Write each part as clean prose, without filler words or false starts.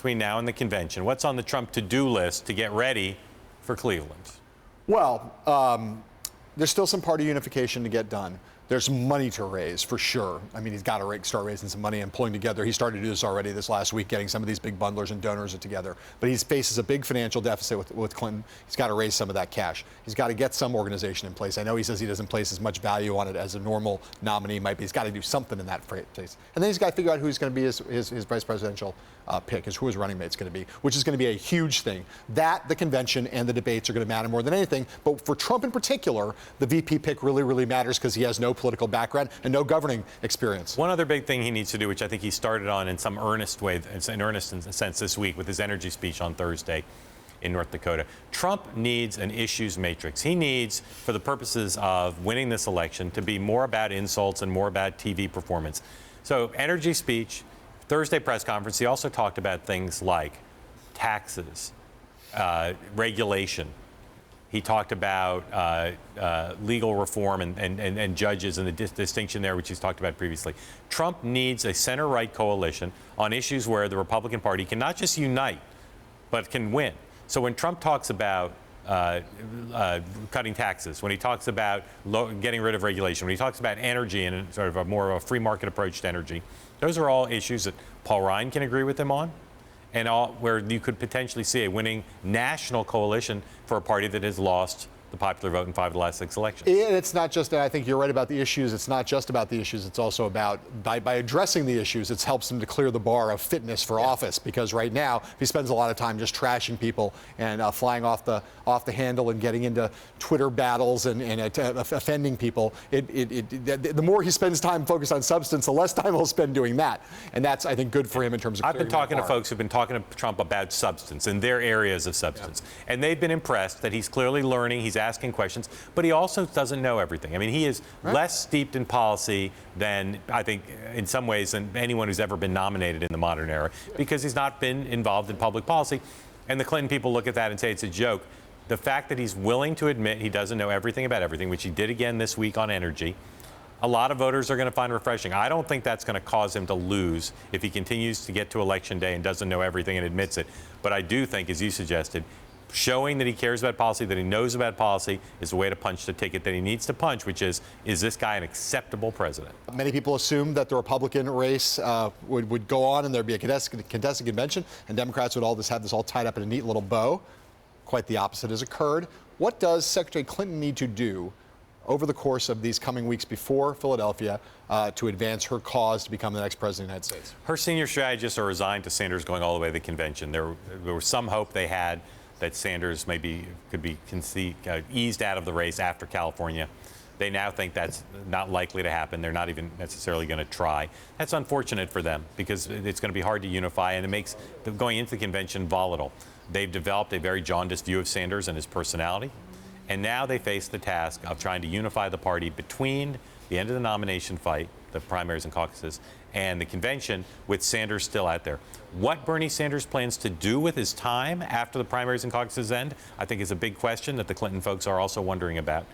between now and the convention? What's on the Trump to-do list to get ready for Cleveland? Well, there's still some party unification to get done. There's money to raise, for sure. I mean, he's got to start raising some money and pulling together. He started to do this already this last week, getting some of these big bundlers and donors together. But he faces a big financial deficit with Clinton. He's got to raise some of that cash. He's got to get some organization in place. I know he says he doesn't place as much value on it as a normal nominee might be. He's got to do something in that place. And then he's got to figure out who's going to be his vice presidential pick, who his running mate's going to be, which is going to be a huge thing. That, the convention, and the debates are going to matter more than anything. But for Trump in particular, the VP pick really, really matters because he has no political background and no governing experience. One other big thing he needs to do, which I think he started on in some earnest way, in earnest sense this week with his energy speech on Thursday in North Dakota. Trump needs an issues matrix. He needs, for the purposes of winning this election, to be more about insults and more about TV performance. So energy speech, Thursday press conference, he also talked about things like taxes, regulation. He talked about legal reform and judges and the distinction there, which he's talked about previously. Trump needs a center-right coalition on issues where the Republican Party can not just unite, but can win. So when Trump talks about cutting taxes, when he talks about getting rid of regulation, when he talks about energy and sort of a more of a free market approach to energy, those are all issues that Paul Ryan can agree with him on, and all where you could potentially see a winning national coalition for a party that has lost the popular vote in 5 of the last 6 elections. And it's not just, I think you're right about the issues, it's not just about the issues, it's also about, by addressing the issues, it helps him to clear the bar of fitness for office, because right now, if he spends a lot of time just trashing people and flying off the handle and getting into Twitter battles and offending people, the more he spends time focused on substance, the less time he'll spend doing that. And that's, I think, good for him in terms of I've been talking to folks who've been talking to Trump about substance and their areas of substance. Yeah. And they've been impressed that he's clearly learning, he's asking questions, but he also doesn't know everything. I mean, he is less steeped in policy than, I think, in some ways, than anyone who's ever been nominated in the modern era, because he's not been involved in public policy. And the Clinton people look at that and say it's a joke. The fact that he's willing to admit he doesn't know everything about everything, which he did again this week on energy, a lot of voters are going to find refreshing. I don't think that's going to cause him to lose if he continues to get to Election Day and doesn't know everything and admits it. But I do think, as you suggested, showing that he cares about policy, that he knows about policy, is the way to punch the ticket that he needs to punch, which is this guy an acceptable president? Many people assumed that the Republican race would go on and there'd be a contested convention, and Democrats would all just have this all tied up in a neat little bow. Quite the opposite has occurred. What does Secretary Clinton need to do over the course of these coming weeks before Philadelphia to advance her cause to become the next president of the United States? Her senior strategists are resigned to Sanders going all the way to the convention. There was some hope they had that Sanders maybe could be eased out of the race after California. They now think that's not likely to happen. They're not even necessarily going to try. That's unfortunate for them because it's going to be hard to unify, and it makes going into the convention volatile. They've developed a very jaundiced view of Sanders and his personality, and now they face the task of trying to unify the party between the end of the nomination fight, the primaries and caucuses, and the convention, with Sanders still out there. What Bernie Sanders plans to do with his time after the primaries and caucuses end, I think is a big question that the Clinton folks are also wondering about.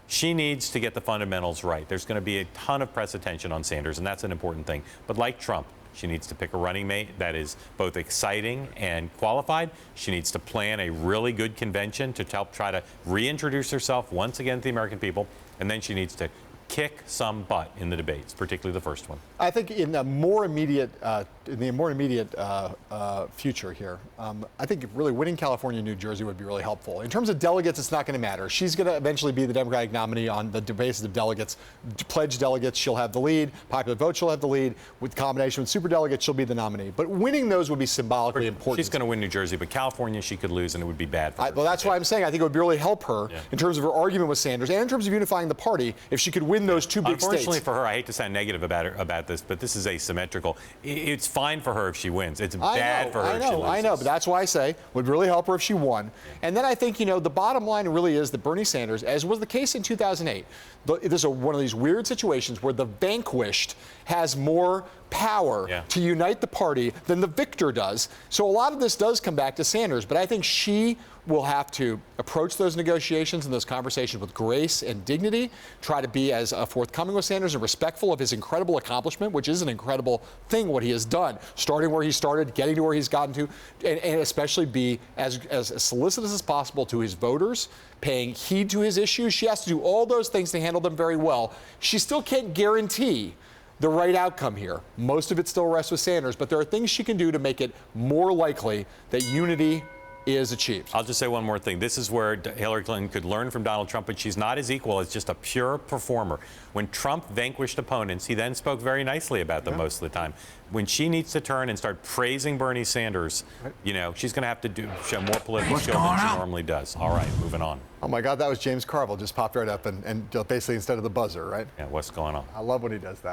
She needs to get the fundamentals right. There's going to be a ton of press attention on Sanders, and that's an important thing. But like Trump, she needs to pick a running mate that is both exciting and qualified. She needs to plan a really good convention to help try to reintroduce herself once again to the American people. And then she needs to kick some butt in the debates, particularly the first one. I think in the more immediate future here, I think really winning California and New Jersey would be really helpful. In terms of delegates, it's not going to matter. She's going to eventually be the Democratic nominee on the basis of delegates. Pledged delegates, she'll have the lead. Popular vote, she'll have the lead. With combination with super delegates, she'll be the nominee. But winning those would be symbolically important. She's going to win New Jersey, but California she could lose, and it would be bad for her. Well, that's why I'm saying I think it would really help her in terms of her argument with Sanders and in terms of unifying the party if she could win those two big states. Unfortunately for her, I hate to sound negative about this, but this is asymmetrical. It's fine for her if she wins. It's bad for her if she loses. I know, but that's why I say would really help her if she won. And then I think, the bottom line really is that Bernie Sanders, as was the case in 2008, there's one of these weird situations where the vanquished has more power to unite the party than the victor does. So a lot of this does come back to Sanders, but I think she will have to approach those negotiations and those conversations with grace and dignity, try to be as forthcoming with Sanders and respectful of his incredible accomplishment, which is an incredible thing, what he has done, starting where he started, getting to where he's gotten to, and especially be as solicitous as possible to his voters, paying heed to his issues. She has to do all those things to handle them very well. She still can't guarantee the right outcome here. Most of it still rests with Sanders, but there are things she can do to make it more likely that unity is achieved. I'll just say one more thing. This is where Hillary Clinton could learn from Donald Trump, but she's not his equal. It's just a pure performer. When Trump vanquished opponents, he then spoke very nicely about them most of the time. When she needs to turn and start praising Bernie Sanders, you know, she's going to have to show more political skill than she normally does. All right, moving on. Oh my God, that was James Carville. Just popped right up and basically instead of the buzzer, right? Yeah, what's going on? I love when he does that.